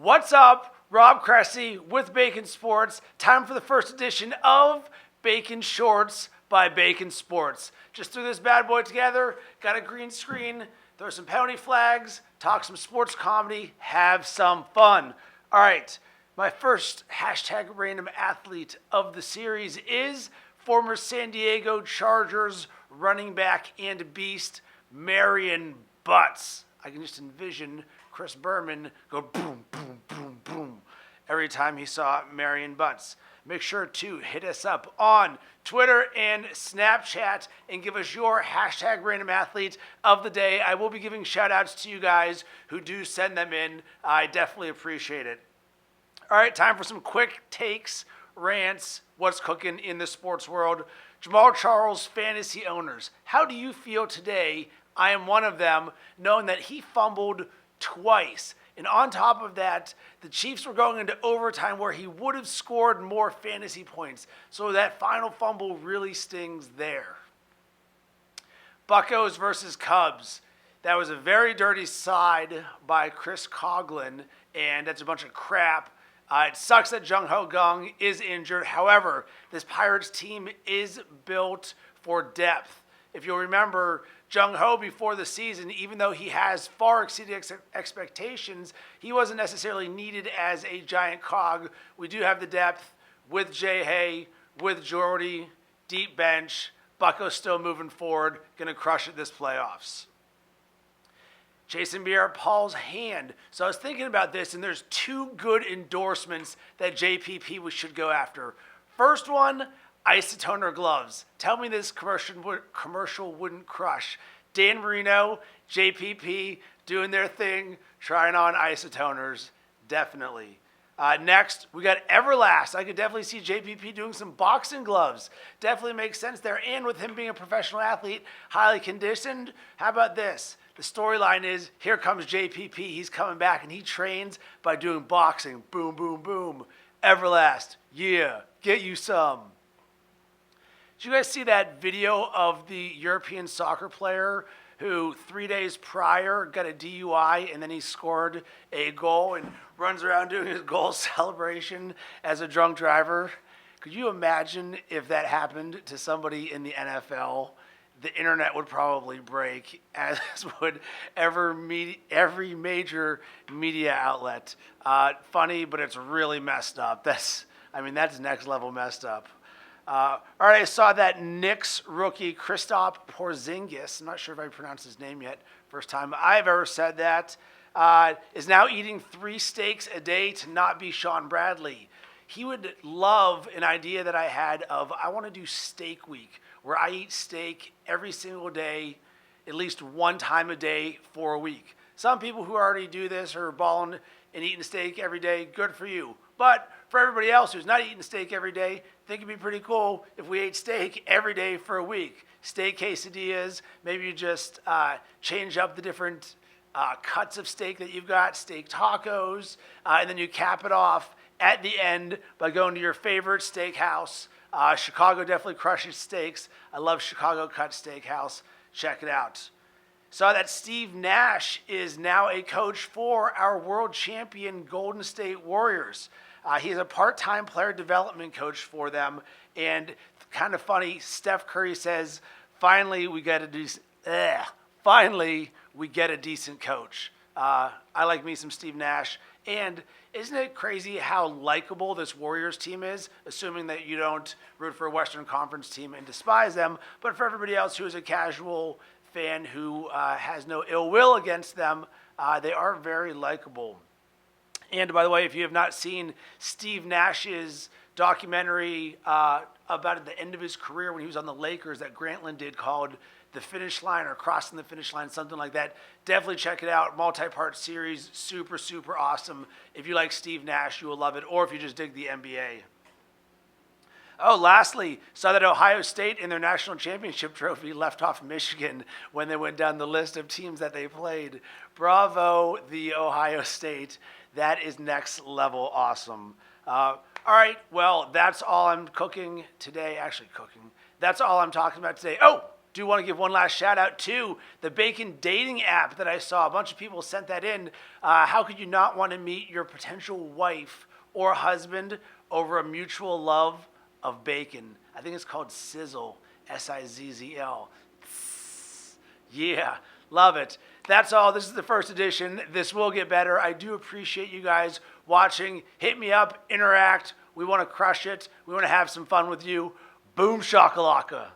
What's up? Rob Cressy with Bacon Sports. Time for the first edition of Bacon Shorts by Bacon Sports. Just threw this bad boy together, got a green screen, throw some penalty flags, talk some sports comedy, have some fun. All right, my first hashtag random athlete of the series is former San Diego Chargers running back and beast, Marion Butts. I can just envision Chris Berman go boom, boom, boom, boom every time he saw Marion Butts. Make sure to hit us up on Twitter and Snapchat and give us your hashtag random athlete of the day. I will be giving shout outs to you guys who do send them in. I definitely appreciate it. All right, time for some quick takes, rants, what's cooking in the sports world. Jamaal Charles fantasy owners, how do you feel today? I am one of them, knowing that he fumbled twice. And on top of that, the Chiefs were going into overtime where he would have scored more fantasy points. So that final fumble really stings there. Buccos versus Cubs. That was a very dirty side by Chris Coughlin, and that's a bunch of crap. It sucks that Jung Ho Kang is injured. However, this Pirates team is built for depth. If you'll remember, Jung Ho before the season, even though he has far exceeded expectations, he wasn't necessarily needed as a giant cog. We do have the depth with Jay Hay, with Jordy, deep bench. Bucco's still moving forward, going to crush it this playoffs. Jason Pierre-Paul's hand. So I was thinking about this, and there's two good endorsements that JPP should go after. First one, isotoner gloves. Tell me this commercial wouldn't crush. Dan Marino, JPP, doing their thing, trying on isotoners. Definitely. Next, we got Everlast. I could definitely see JPP doing some boxing gloves. Definitely makes sense there. And with him being a professional athlete, highly conditioned, how about this? The storyline is, here comes JPP. He's coming back, and he trains by doing boxing. Boom, boom, boom. Everlast. Yeah, get you some. Did you guys see that video of the European soccer player who 3 days prior got a DUI and then he scored a goal and runs around doing his goal celebration as a drunk driver? Could you imagine if that happened to somebody in the NFL? The internet would probably break, as would every major media outlet. Funny, but it's really messed up. That's next level messed up. All right, I saw that Knicks rookie Kristaps Porzingis, I'm not sure if I pronounced his name yet, first time I've ever said that, is now eating 3 steaks a day to not be Sean Bradley. He would love an idea that I had of, I want to do steak week, where I eat steak every single day, at least one time a day for a week. Some people who already do this are balling and eating steak every day, good for you. But for everybody else who's not eating steak every day, I think it'd be pretty cool if we ate steak every day for a week. Steak quesadillas, maybe you just change up the different cuts of steak that you've got, steak tacos, and then you cap it off at the end by going to your favorite steakhouse. Chicago definitely crushes steaks. I love Chicago Cut Steakhouse. Check it out. Saw that Steve Nash is now a coach for our world champion Golden State Warriors. He's a part-time player development coach for them. And kind of funny, Steph Curry says, finally we get a decent coach. I like me some Steve Nash. And isn't it crazy how likable this Warriors team is, assuming that you don't root for a Western Conference team and despise them, but for everybody else who is a casual fan who has no ill will against them, they are very likable. And by the way, if you have not seen Steve Nash's documentary about at the end of his career when he was on the Lakers that Grantland did called The Finish Line or Crossing the Finish Line, something like that, definitely check it out. Multi-part series, super, super awesome. If you like Steve Nash, you will love it, or if you just dig the NBA. Oh, lastly, saw that Ohio State in their national championship trophy left off Michigan when they went down the list of teams that they played. Bravo, the Ohio State. That is next level awesome. All right, well, that's all I'm cooking today. That's all I'm talking about today. Oh, do want to give one last shout out to the Bacon dating app that I saw. A bunch of people sent that in. How could you not want to meet your potential wife or husband over a mutual love of bacon? I think it's called Sizzle, Sizzl. Yeah, love it. That's all. This is the first edition. This will get better. I do appreciate you guys watching. Hit me up, interact. We want to crush it. We want to have some fun with you. Boom shakalaka.